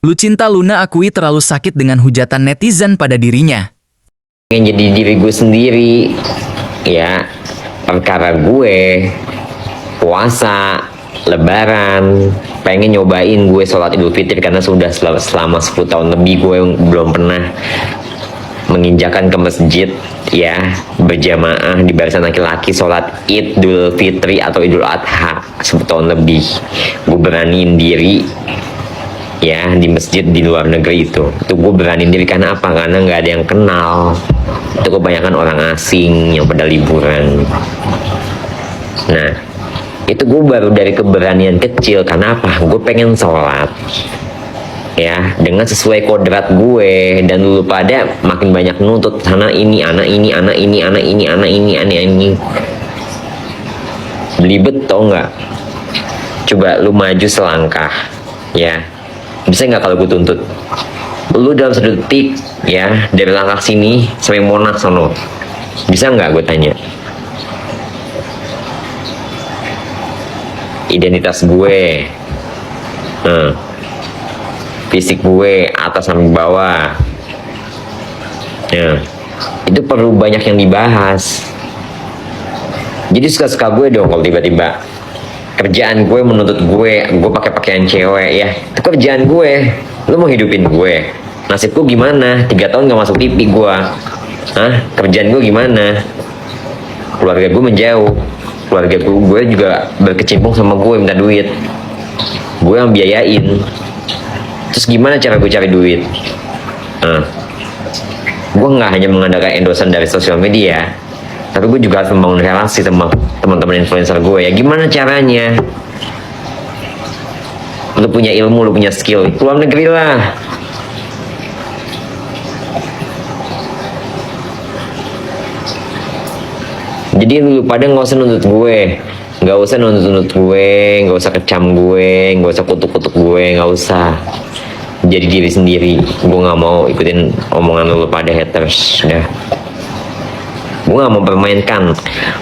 Lucinta Luna akui terlalu sakit dengan hujatan netizen pada dirinya. Pengen jadi diri gue sendiri, ya. Perkara gue puasa, lebaran, pengen nyobain gue sholat Idul Fitri karena sudah selama 10 tahun lebih gue belum pernah menginjakan ke masjid, ya, berjamaah di barisan laki-laki sholat Idul Fitri atau Idul Adha 10 tahun lebih. Gue beraniin diri, ya, di masjid di luar negeri itu gue beraniin diri karena apa? Karena nggak ada yang kenal, itu kebanyakan orang asing yang pada liburan. Nah, itu gue baru dari keberanian kecil. Karena apa? Gue pengen sholat, ya, dengan sesuai kodrat gue. Dan lu pada makin banyak nuntut sana ini, anak ini, anak ini, anak ini, anak ini, anak ini. Belibet tau nggak? Coba lu maju selangkah, ya. Bisa nggak kalau gue tuntut? Lu dalam 1 detik, ya, dari langkah sini sampai Monas sono. Bisa nggak gue tanya? Identitas gue, fisik gue atas sampai bawah, ya, itu perlu banyak yang dibahas. Jadi suka-suka gue dong kalau tiba-tiba kerjaan gue menuntut gue pakai pakaian cewek, ya, itu kerjaan gue. Lu mau hidupin gue, nasib gue gimana? 3 tahun gak masuk TV gue, kerjaan gue gimana? Keluarga gue menjauh, keluarga gue juga berkecimpung sama gue minta duit, gue yang biayain. Terus gimana cara gue cari duit? Gue nggak hanya mengandalkan endorsan dari sosial media, tapi gue juga harus membangun relasi sama teman-teman influencer gue. Ya gimana caranya? Lu punya ilmu, lu punya skill, keluar negeri lah. Jadi lu pada nggak usah nuntut gue, nggak usah nuntut gue, nggak usah kecam gue, nggak usah kutuk-kutuk gue, nggak usah. Jadi diri sendiri. Gue nggak mau ikutin omongan lu pada haters. Udah. Gue nggak mau mempermainkan.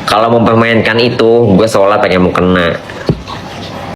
Kalau mempermainkan itu, gue sholat pakai mau kena.